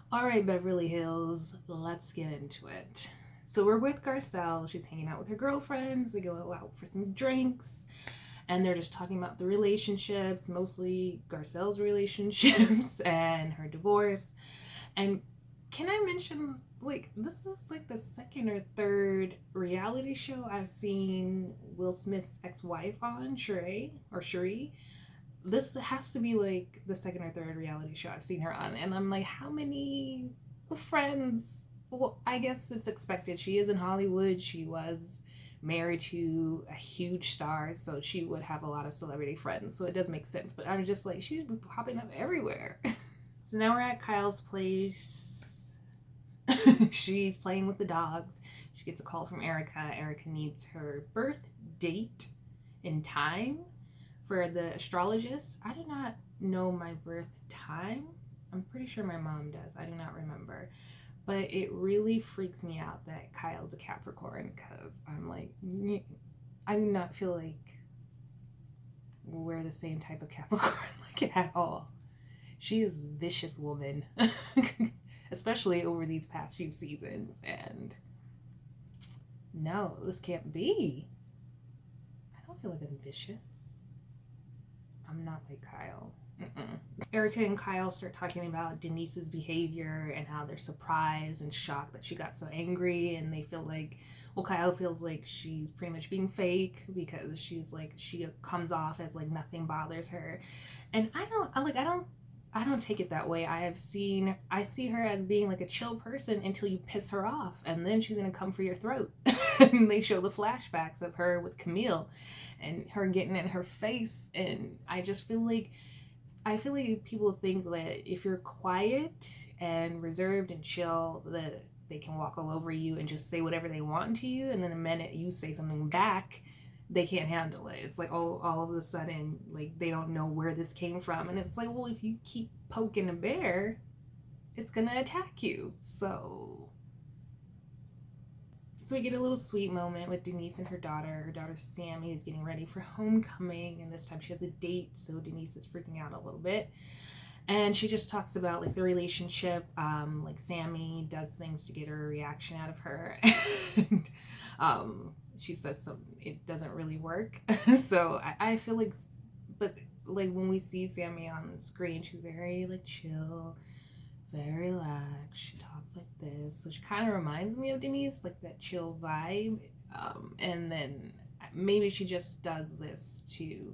All right, Beverly Hills, let's get into it. So we're with Garcelle. She's hanging out with her girlfriends. They go out for some drinks and they're just talking about the relationships, mostly Garcelle's relationships and her divorce. And can I mention, like, this is like the second or third reality show I've seen Will Smith's ex-wife on, Cherie. This has to be like the second or third reality show I've seen her on. And I'm like, how many friends? Well, I guess it's expected. She is in Hollywood. She was married to a huge star, so she would have a lot of celebrity friends. So it does make sense. But I'm just like, she's popping up everywhere. So now we're at Kyle's place. She's playing with the dogs. She gets a call from Erica. Erica needs her birth date and time for the astrologist. I do not know my birth time. I'm pretty sure my mom does. I do not remember. But it really freaks me out that Kyle's a Capricorn because I'm like, I do not feel like we're the same type of Capricorn like at all. She is a vicious woman, especially over these past few seasons. And no, this can't be. I don't feel like I'm vicious. I'm not like Kyle. Erica and Kyle start talking about Denise's behavior and how they're surprised and shocked that she got so angry, and they feel like, well, Kyle feels like she's pretty much being fake because she's like, she comes off as like nothing bothers her. And I don't take it that way. I see her as being like a chill person until you piss her off, and then she's gonna come for your throat. And they show the flashbacks of her with Camille and her getting in her face, and I feel like people think that if you're quiet and reserved and chill, that they can walk all over you and just say whatever they want to you, and then the minute you say something back, they can't handle it. It's like, oh, all of a sudden, like, they don't know where this came from. And it's like, well, if you keep poking a bear, it's gonna attack you. So we get a little sweet moment with Denise and her daughter. Her daughter Sammy is getting ready for homecoming, and this time she has a date, so Denise is freaking out a little bit. And she just talks about like the relationship. Like Sammy does things to get her reaction out of her, and she says some it doesn't really work. So I feel like, but like when we see Sammy on the screen, she's very like chill, very relaxed. She talks like this, so she kind of reminds me of Denise, like that chill vibe. And then maybe she just does this to,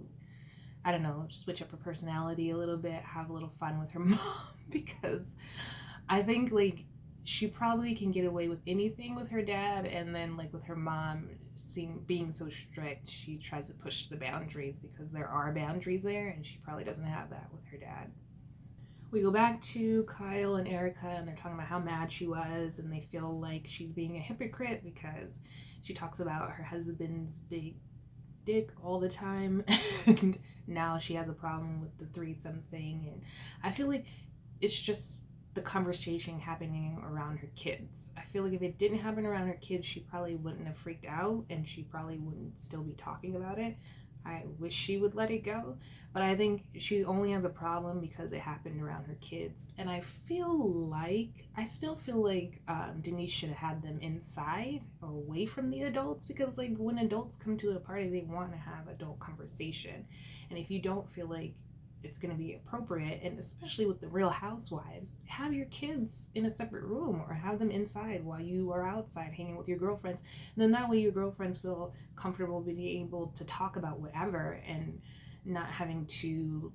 I don't know, switch up her personality a little bit, have a little fun with her mom, because I think like she probably can get away with anything with her dad, and then like with her mom being so strict, she tries to push the boundaries because there are boundaries there, and she probably doesn't have that with her dad. We go back to Kyle and Erica, and they're talking about how mad she was, and they feel like she's being a hypocrite because she talks about her husband's big dick all the time, and now she has a problem with the threesome thing. And I feel like it's just the conversation happening around her kids. I feel like if it didn't happen around her kids, she probably wouldn't have freaked out, and she probably wouldn't still be talking about it. I wish she would let it go, but I think she only has a problem because it happened around her kids. And I still feel like Denise should have had them inside or away from the adults, because like when adults come to a party, they want to have adult conversation. And if you don't feel like it's going to be appropriate, and especially with the Real Housewives, have your kids in a separate room or have them inside while you are outside hanging with your girlfriends. And then that way your girlfriends feel comfortable being able to talk about whatever and not having to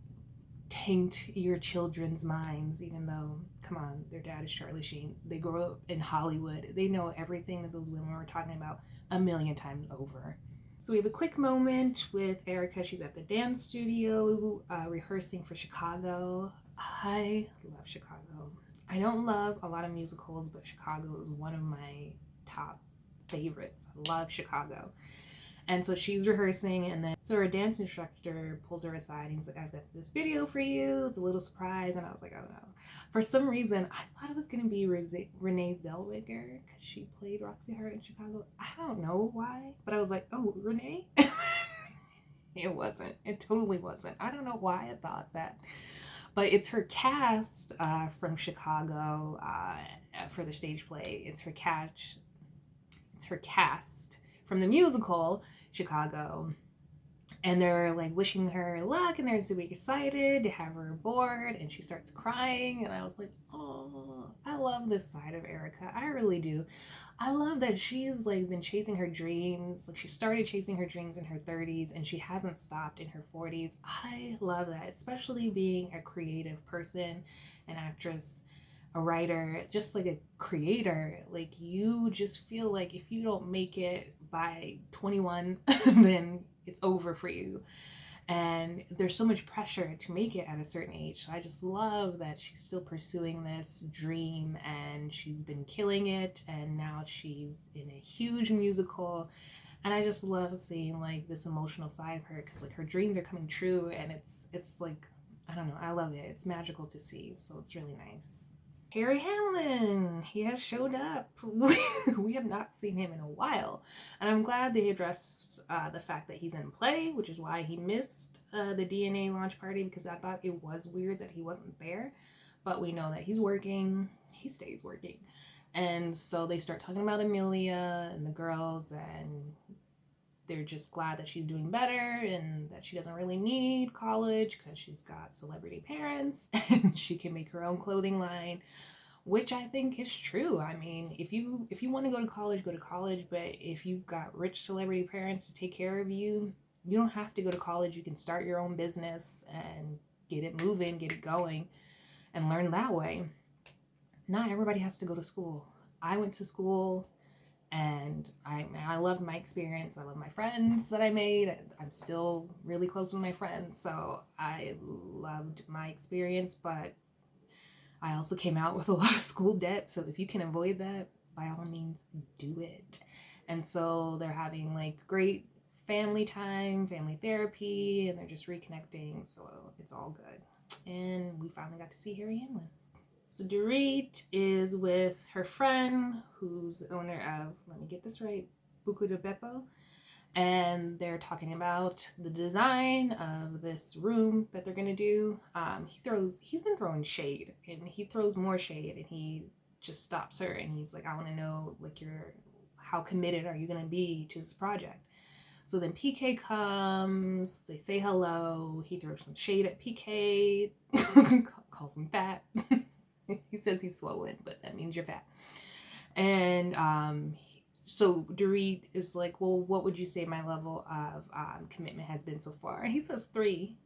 taint your children's minds, even though, come on, their dad is Charlie Sheen. They grow up in Hollywood. They know everything that those women were talking about a million times over. So we have a quick moment with Erica. She's at the dance studio rehearsing for Chicago. I love Chicago. I don't love a lot of musicals, but Chicago is one of my top favorites. I love Chicago. And so she's rehearsing, and then so her dance instructor pulls her aside and he's like, I've got this video for you. It's a little surprise. And I was like, oh no. For some reason, I thought it was going to be Renee Zellweger because she played Roxy Hart in Chicago. I don't know why, but I was like, oh, Renee? It wasn't. It totally wasn't. I don't know why I thought that. But it's her cast from Chicago for the stage play. It's her cast from the musical Chicago, and they're like wishing her luck, and they're super excited to have her aboard, and she starts crying, and I was like, oh, I love this side of Erica. I really do. I love that she's like been chasing her dreams. Like, she started chasing her dreams in her 30s and she hasn't stopped in her 40s. I love that, especially being a creative person, an actress, a writer, just like a creator. Like, you just feel like if you don't make it by 21, then it's over for you. And there's so much pressure to make it at a certain age. So I just love that she's still pursuing this dream, and she's been killing it, and now she's in a huge musical. And I just love seeing like this emotional side of her, because like her dreams are coming true, and it's like, I don't know, I love it. It's magical to see, so it's really nice. Harry Hamlin, he has showed up. We have not seen him in a while, and I'm glad they addressed the fact that he's in play, which is why he missed the DNA launch party, because I thought it was weird that he wasn't there. But we know that he's working, he stays working, and so they start talking about Amelia and the girls, and they're just glad that she's doing better and that she doesn't really need college because she's got celebrity parents and she can make her own clothing line, which I think is true. I mean, if you want to go to college, but if you've got rich celebrity parents to take care of you, you don't have to go to college. You can start your own business and get it moving, get it going, and learn that way. Not everybody has to go to school. I went to school, and I loved my experience. I love my friends that I made. I'm still really close with my friends, so I loved my experience, but I also came out with a lot of school debt, so if you can avoid that, by all means, do it. And so they're having like great family time, family therapy, and they're just reconnecting, so it's all good. And we finally got to see Harry Hamlin. So Dorit is with her friend, who's the owner of, let me get this right, Buco de Beppo, and they're talking about the design of this room that they're gonna do. He's been throwing shade, and he throws more shade, and he just stops her, and he's like, I want to know, like, how committed are you gonna be to this project? So then PK comes, they say hello, he throws some shade at PK, calls him fat. He says he's swollen, but that means you're fat. And so Dorit is like, well, what would you say my level of commitment has been so far? And he says 3.5.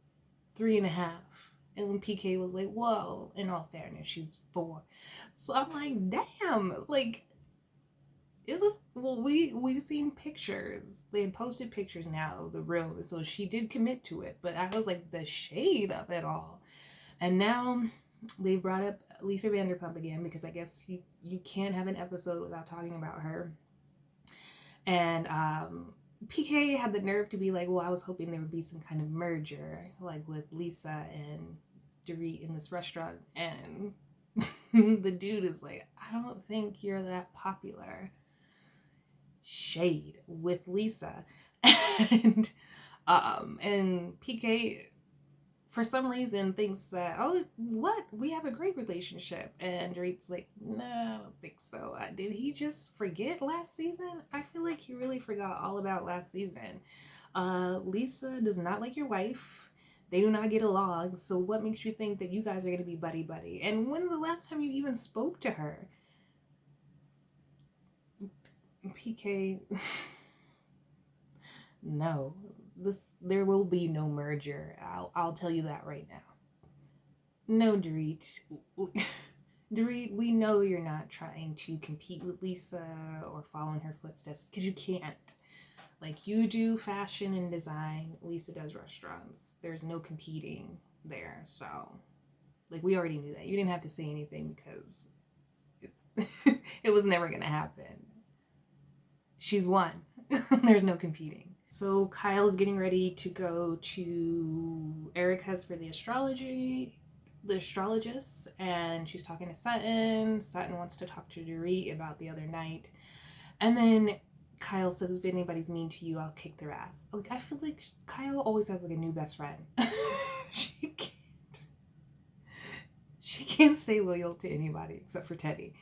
And when PK was like, whoa, in all fairness, she's 4. So I'm like, damn, like, is this, well, we've seen pictures. They had posted pictures now of the room, so she did commit to it, but I was like, the shade of it all. And now they brought up Lisa Vanderpump again, because I guess you can't have an episode without talking about her. And PK had the nerve to be like, well, I was hoping there would be some kind of merger, like with Lisa and Dorit in this restaurant. And the dude is like, I don't think you're that popular. Shade with Lisa. And PK, for some reason, thinks that, oh, what? We have a great relationship. And Dorit's like, no, I don't think so. Did he just forget last season? I feel like he really forgot all about last season. Lisa does not like your wife. They do not get along. So what makes you think that you guys are going to be buddy-buddy? And when's the last time you even spoke to her? PK, no. There will be no merger. I'll tell you that right now. No, Dorit. Dorit, we know you're not trying to compete with Lisa or follow in her footsteps, because you can't. Like, you do fashion and design, Lisa does restaurants. There's no competing there. So, like, we already knew that. You didn't have to say anything, because it was never gonna happen. She's won. There's no competing. So Kyle's getting ready to go to Erica's for the astrologist, and she's talking to Sutton. Sutton wants to talk to Dorit about the other night. And then Kyle says, if anybody's mean to you, I'll kick their ass. Like, I feel like Kyle always has like a new best friend. She can't stay loyal to anybody except for Teddy.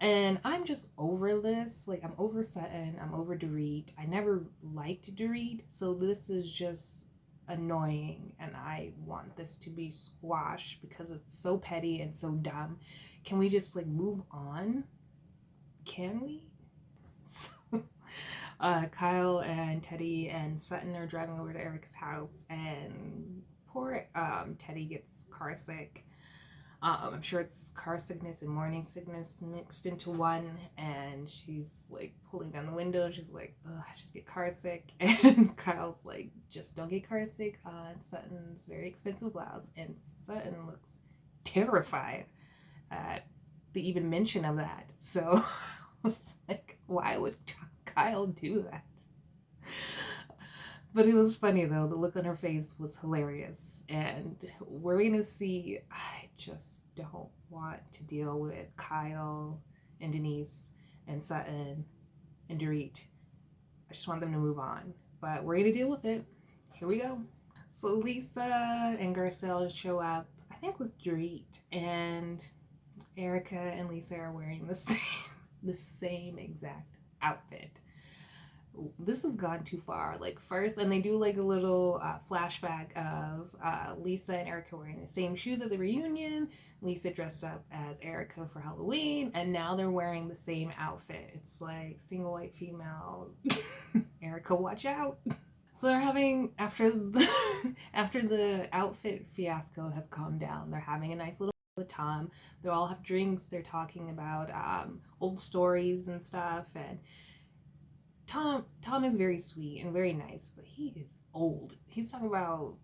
And I'm just over this. Like, I'm over Sutton. I'm over Dorit. I never liked Dorit. So this is just annoying. And I want this to be squashed because it's so petty and so dumb. Can we just, like, move on? Can we? So, Kyle and Teddy and Sutton are driving over to Erica's house. And poor Teddy gets car sick. I'm sure it's car sickness and morning sickness mixed into one, and she's like pulling down the window. She's like, "Ugh, I just get car sick," and Kyle's like, "Just don't get car sick on Sutton's very expensive blouse," and Sutton looks terrified at the even mention of that. So I was like, why would Kyle do that? But it was funny though. The look on her face was hilarious. And we're going to see, I just don't want to deal with Kyle and Denise and Sutton and Dorit. I just want them to move on. But we're going to deal with it. Here we go. So Lisa and Garcelle show up, I think with Dorit. And Erica and Lisa are wearing the same exact outfit. This has gone too far. Like, first, and they do like a little flashback of Lisa and Erica wearing the same shoes at the reunion. Lisa dressed up as Erica for Halloween, and now they're wearing the same outfit. It's like single white female. Erica, watch out. So they're having, after the outfit fiasco has calmed down, they're having a nice little with Tom. They all have drinks. They're talking about old stories and stuff, and Tom is very sweet and very nice, but he is old. He's talking about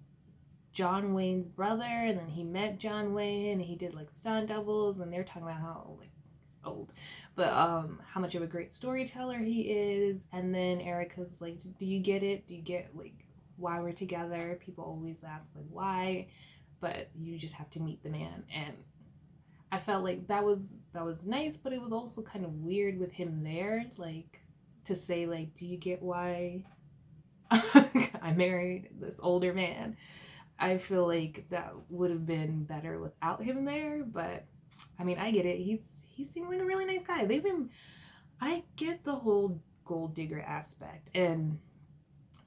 John Wayne's brother, and then he met John Wayne, and he did like stunt doubles, and they're talking about how like he's old, but how much of a great storyteller he is. And then Erica's like, "Do you get it? Do you get like why we're together? People always ask like why, but you just have to meet the man." And I felt like that was nice, but it was also kind of weird with him there, like, to say like, "Do you get why I married this older man?" I feel like that would have been better without him there, but I mean, I get it. He seemed like a really nice guy. I get the whole gold digger aspect, and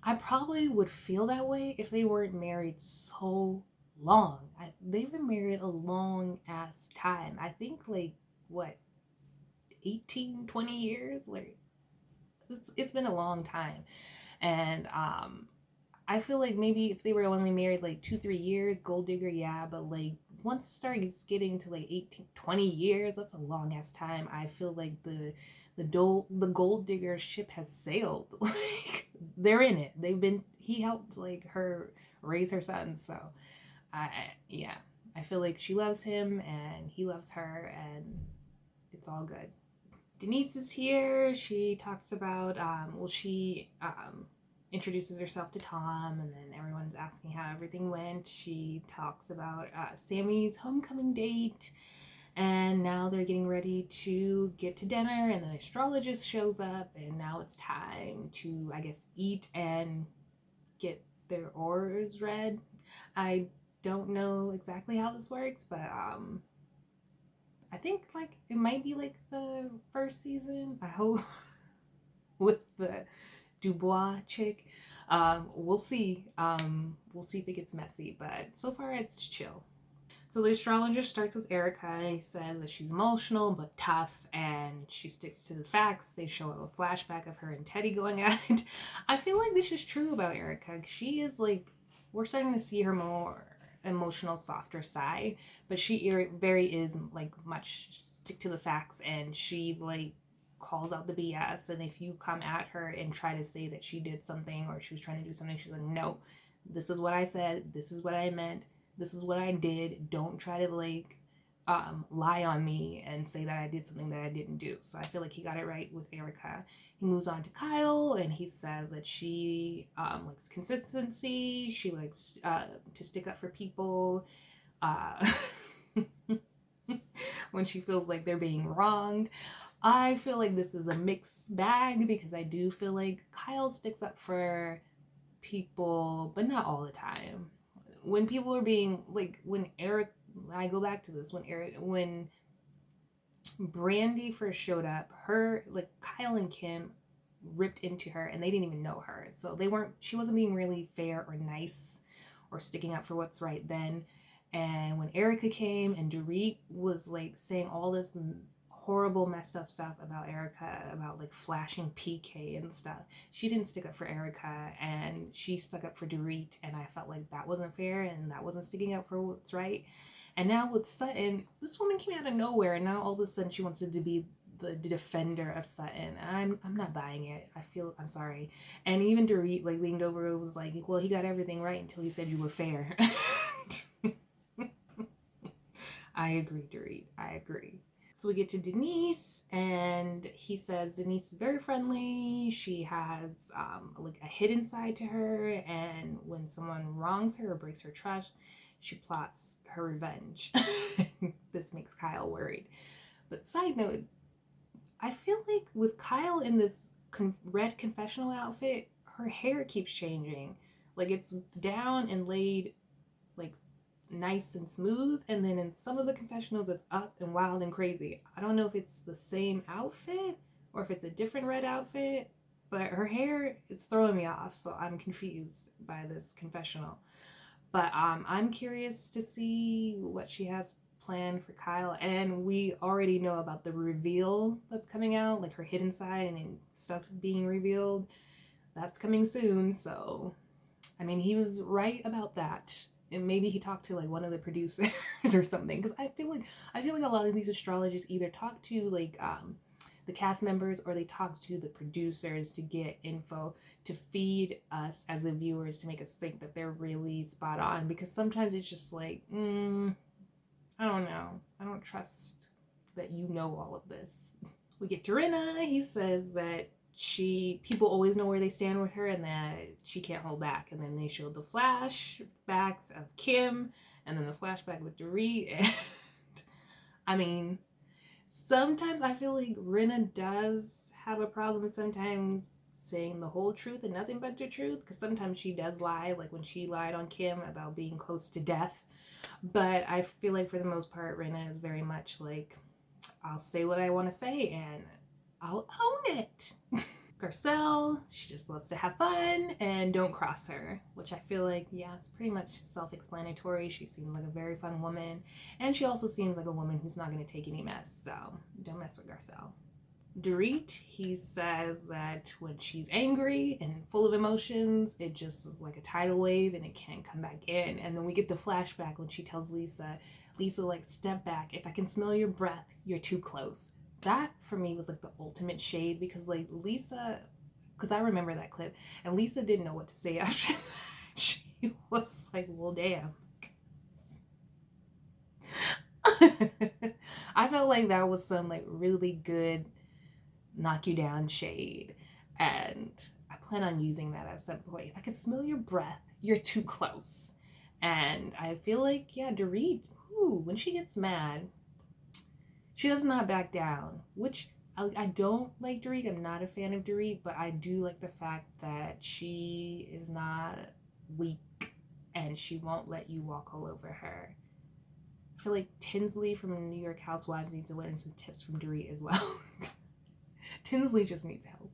I probably would feel that way if they weren't married so long. They've been married a long ass time. I think like what, 18, 20 years? Like, it's been a long time. And I feel like maybe if they were only married like 2-3 years, gold digger, yeah, but like once it starts getting to like 18, 20 years, that's a long ass time. I feel like the gold digger ship has sailed. Like, they're in it. He helped like her raise her son. So yeah, I feel like she loves him and he loves her, and it's all good. Denise is here. She talks about, she introduces herself to Tom, and then everyone's asking how everything went. She talks about Sammy's homecoming date, and now they're getting ready to get to dinner, and the astrologist shows up, and now it's time to, I guess, eat and get their auras read. I don't know exactly how this works, but I think like it might be like the first season. I hope with the Dubois chick. We'll see. We'll see if it gets messy, but so far it's chill. So the astrologist starts with Erica. He says that she's emotional but tough, and she sticks to the facts. They show a flashback of her and Teddy going at it. I feel like this is true about Erica. She is like, we're starting to see her more emotional, softer side, but she very is like much stick to the facts, and she like calls out the BS. And if you come at her and try to say that she did something or she was trying to do something, she's like, "No, this is what I said, this is what I meant, this is what I did. Don't try to like lie on me and say that I did something that I didn't do." So I feel like he got it right with Erica. He moves on to Kyle, and he says that she likes consistency. She likes to stick up for people when she feels like they're being wronged. I feel like this is a mixed bag, because I do feel like Kyle sticks up for people, but not all the time. When people are being like, when I go back to this when Brandy first showed up, her like Kyle and Kim ripped into her and they didn't even know her. So she wasn't being really fair or nice or sticking up for what's right then. And when Erica came and Dorit was like saying all this horrible messed up stuff about Erica, about like flashing PK and stuff, she didn't stick up for Erica and she stuck up for Dorit, and I felt like that wasn't fair and that wasn't sticking up for what's right. And now with Sutton, this woman came out of nowhere, and now all of a sudden she wants to be the defender of Sutton. I'm not buying it. I'm sorry. And even Dorit like leaned over and was like, well, he got everything right until he said you were fair. I agree, Dorit. I agree. So we get to Denise, and he says Denise is very friendly. She has like a hidden side to her, and when someone wrongs her or breaks her trust, she plots her revenge. This makes Kyle worried. But side note, I feel like with Kyle in this red confessional outfit, her hair keeps changing. Like it's down and laid like nice and smooth, and then in some of the confessionals it's up and wild and crazy. I don't know if it's the same outfit or if it's a different red outfit, but her hair, it's throwing me off, so I'm confused by this confessional. But I'm curious to see what she has planned for Kyle, and we already know about the reveal that's coming out, like her hidden side and stuff being revealed. That's coming soon, so I mean, he was right about that. And maybe he talked to like one of the producers or something, because I feel like a lot of these astrologers either talk to like the cast members or they talk to the producers to get info to feed us as the viewers to make us think that they're really spot on, because sometimes it's just like I don't know, I don't trust that you know all of this. We get to Rinna. He says that people always know where they stand with her and that she can't hold back. And then they showed the flashbacks of Kim and then the flashback with Dorit. And I mean, sometimes I feel like Rinna does have a problem sometimes saying the whole truth and nothing but the truth, because sometimes she does lie, like when she lied on Kim about being close to death. But I feel like for the most part, Rinna is very much like, I'll say what I want to say and I'll own it. Garcelle, she just loves to have fun and don't cross her, which I feel like, yeah, it's pretty much self-explanatory. She seems like a very fun woman, and she also seems like a woman who's not going to take any mess, so don't mess with Garcelle. Dorit, he says that when she's angry and full of emotions, it just is like a tidal wave and it can't come back in. And then we get the flashback when she tells Lisa, like, step back. If I can smell your breath, you're too close. That for me was like the ultimate shade, because like Lisa, because I remember that clip, and Lisa didn't know what to say after that. She was like, well, damn. I felt like that was some like really good knock you down shade, and I plan on using that at some point. If I can smell your breath, you're too close. And I feel like, yeah, Dorit, when she gets mad, she does not back down, which I don't like Dorit. I'm not a fan of Dorit, but I do like the fact that she is not weak and she won't let you walk all over her. I feel like Tinsley from New York Housewives needs to learn some tips from Dorit as well. Tinsley just needs help.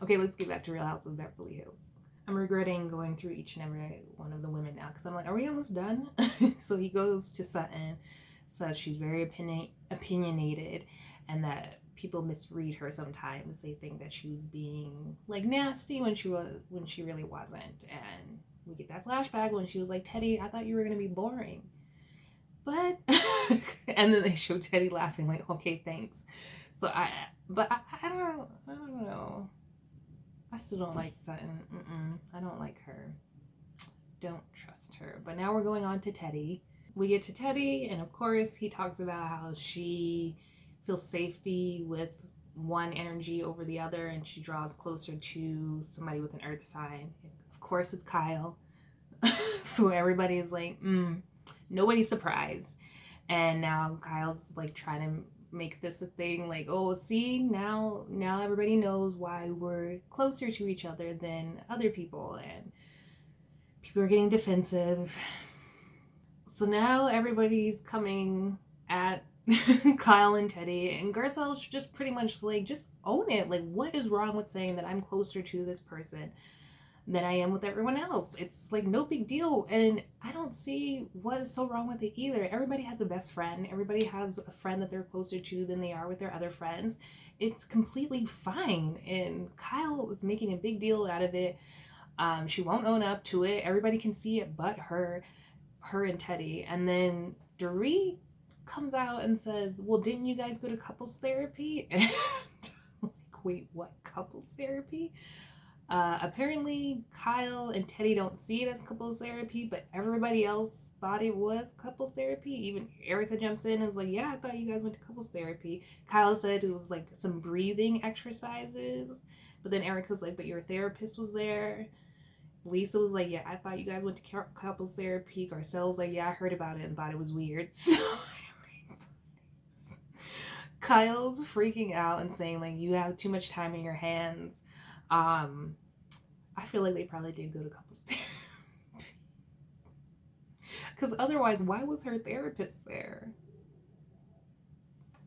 Okay, let's get back to Real House of Beverly Hills. I'm regretting going through each and every one of the women now, because I'm like, are we almost done? So he goes to Sutton, says she's very opinionated and that people misread her sometimes. They think that she was being like nasty when she really wasn't. And we get that flashback when she was like, Teddy, I thought you were gonna be boring. But and then they show Teddy laughing like, okay, thanks. So I don't know. I still don't like Sutton. I don't like her. Don't trust her. But now we're going on to Teddy. We get to Teddy, and of course he talks about how she feels safety with one energy over the other, and she draws closer to somebody with an earth sign. Of course it's Kyle. So everybody is like, nobody's surprised. And now Kyle's like trying to make this a thing, like, oh, see, now everybody knows why we're closer to each other than other people, and people are getting defensive. So now everybody's coming at Kyle and Teddy, and Garcelle's just pretty much like, just own it. Like, what is wrong with saying that I'm closer to this person than I am with everyone else? It's like no big deal. And I don't see what is so wrong with it either. Everybody has a best friend, everybody has a friend that they're closer to than they are with their other friends. It's completely fine. And Kyle is making a big deal out of it. She won't own up to it. Everybody can see it but her and Teddy. And then Dorit comes out and says, well, didn't you guys go to couples therapy? And I'm like, wait, what, couples therapy? Apparently Kyle and Teddy don't see it as couples therapy, but everybody else thought it was couples therapy. Even Erica jumps in and was like, yeah, I thought you guys went to couples therapy. Kyle said it was like some breathing exercises, but then Erica's like, but your therapist was there. Lisa was like, yeah, I thought you guys went to couples therapy. Garcelle was like, yeah, I heard about it and thought it was weird. So Kyle's freaking out and saying like, you have too much time in your hands. I feel like they probably did go to couples therapy. Because otherwise, why was her therapist there?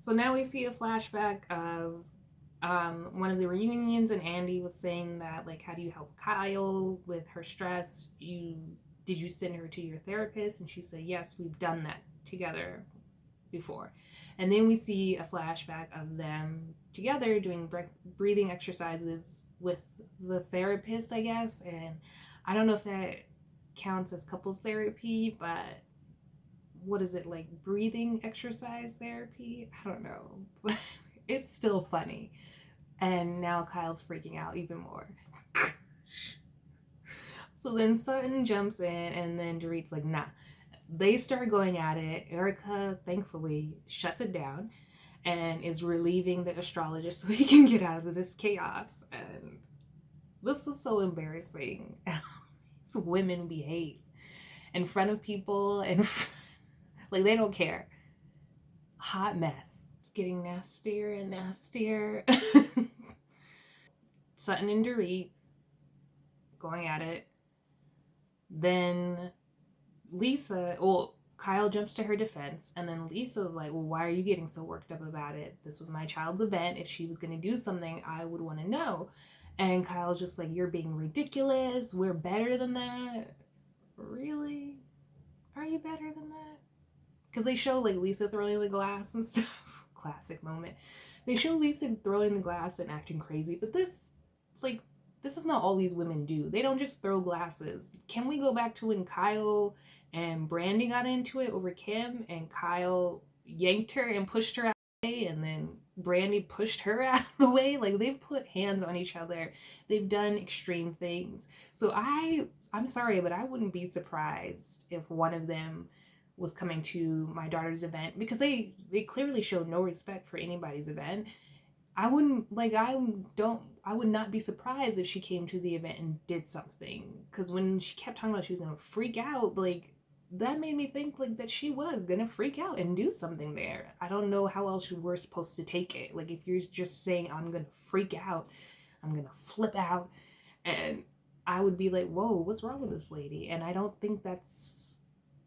So now we see a flashback of one of the reunions, and Andy was saying that, like, how do you help Kyle with her stress? Did you send her to your therapist? And she said, yes, we've done that together before. And then we see a flashback of them together doing breathing exercises with the therapist, I guess. And I don't know if that counts as couples therapy, but what is it, like breathing exercise therapy? I don't know, but it's still funny. And now Kyle's freaking out even more. So then Sutton jumps in, and then Dorit's like, nah. They start going at it. Erica, thankfully, shuts it down and is relieving the astrologist so he can get out of this chaos. And this is so embarrassing. These women behave in front of people, and like, they don't care. Hot mess. It's getting nastier and nastier. Sutton and Dorit going at it. Then Kyle jumps to her defense, and then Lisa's like, well, why are you getting so worked up about it? This was my child's event. If she was going to do something, I would want to know. And Kyle's just like, you're being ridiculous. We're better than that. Really? Are you better than that? Because they show, like, Lisa throwing the glass and stuff. Classic moment. They show Lisa throwing the glass and acting crazy, but this is not all these women do. They don't just throw glasses. Can we go back to when Kyle and Brandy got into it over Kim, and Kyle yanked her and pushed her out of the way, and then Brandy pushed her out of the way? Like, they've put hands on each other. They've done extreme things. So I'm sorry, but I wouldn't be surprised if one of them was coming to my daughter's event, because they clearly show no respect for anybody's event. I would not be surprised if she came to the event and did something. Because when she kept talking about she was gonna freak out, like, that made me think like that she was gonna freak out and do something there. I don't know how else we're supposed to take it. Like, if you're just saying I'm gonna freak out, I'm gonna flip out, and I would be like, whoa, what's wrong with this lady? And I don't think that's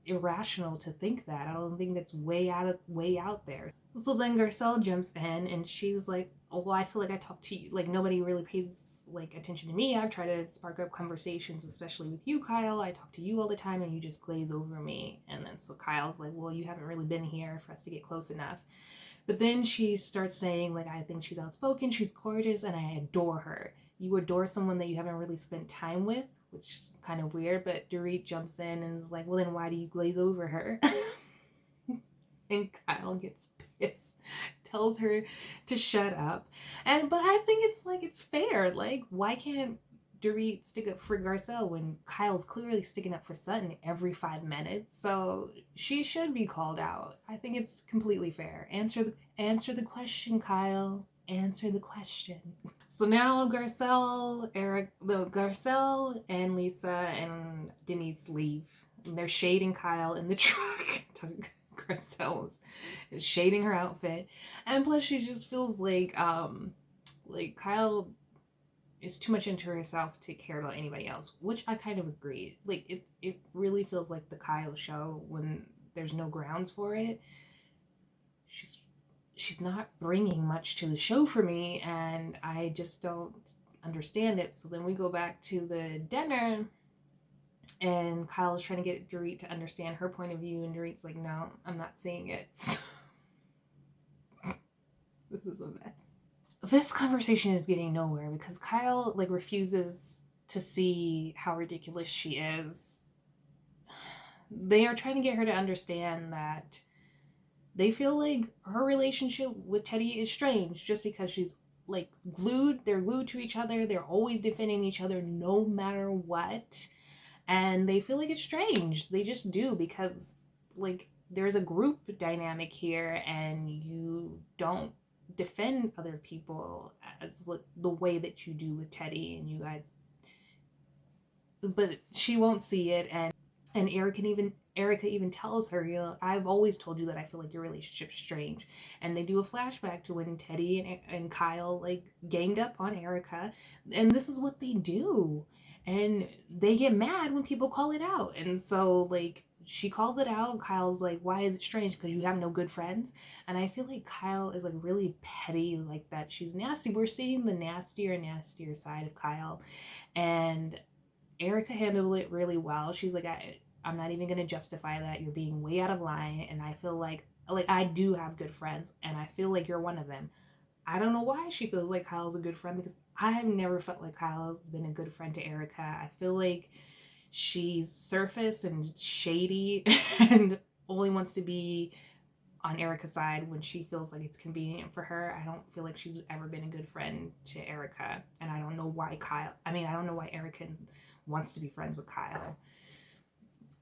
irrational to think that. I don't think that's way out there. So then Garcelle jumps in, and she's like, oh, well, I feel like I talk to you, like, nobody really pays like attention to me. I've tried to spark up conversations, especially with you, Kyle. I talk to you all the time and you just glaze over me. And then so Kyle's like, well, you haven't really been here for us to get close enough. But then she starts saying, like, I think she's outspoken, she's gorgeous, and I adore her. You adore someone that you haven't really spent time with, which is kind of weird. But Dorit jumps in and is like, well, then why do you glaze over her? And Kyle gets pissed, tells her to shut up. But I think it's fair. Like, why can't Dorit stick up for Garcelle when Kyle's clearly sticking up for Sutton every 5 minutes? So she should be called out. I think it's completely fair. Answer the question, Kyle. Answer the question. So now Garcelle and Lisa and Denise leave. They're shading Kyle in the truck. Garcelle is shading her outfit, and plus she just feels like Kyle is too much into herself to care about anybody else, which I kind of agree. Like it really feels like the Kyle show when there's no grounds for it. She's not bringing much to the show for me, and I just don't understand it. So then we go back to the dinner, and Kyle is trying to get Dorit to understand her point of view, and Dorit's like, no, I'm not seeing it. This is a mess. This conversation is getting nowhere because Kyle like refuses to see how ridiculous she is. They are trying to get her to understand that they feel like her relationship with Teddy is strange just because she's like they're glued to each other, they're always defending each other no matter what, and they feel like it's strange. They just do, because like there's a group dynamic here and you don't defend other people as the way that you do with Teddy and you guys. But she won't see it, and Erica even tells her, you know, I've always told you that I feel like your relationship's strange. And they do a flashback to when Teddy and Kyle like ganged up on Erica, and this is what they do. And they get mad when people call it out. And so like she calls it out. Kyle's like, why is it strange? Because you have no good friends. And I feel like Kyle is like really petty like that. She's nasty. We're seeing the nastier and nastier side of Kyle. And Erica handled it really well. She's like, I'm not even going to justify that. You're being way out of line. And I feel like I do have good friends, and I feel like you're one of them. I don't know why she feels like Kyle's a good friend, because I've never felt like Kyle's been a good friend to Erica. I feel like she's surface and shady and only wants to be on Erica's side when she feels like it's convenient for her. I don't feel like she's ever been a good friend to Erica. And I don't know why I don't know why Erica wants to be friends with Kyle.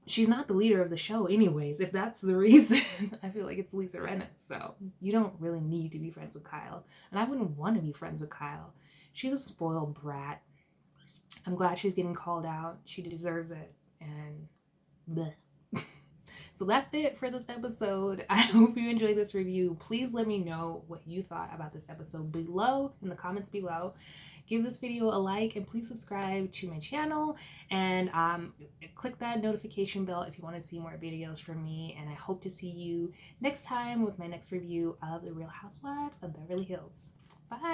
She's not the leader of the show anyways. If that's the reason, I feel like it's Lisa Rinna. So you don't really need to be friends with Kyle. And I wouldn't want to be friends with Kyle. She's a spoiled brat. I'm glad she's getting called out. She deserves it. And bleh. So that's it for this episode. I hope you enjoyed this review. Please let me know what you thought about this episode below, in the comments below. Give this video a like, and please subscribe to my channel, and click that notification bell if you want to see more videos from me. And I hope to see you next time with my next review of The Real Housewives of Beverly Hills.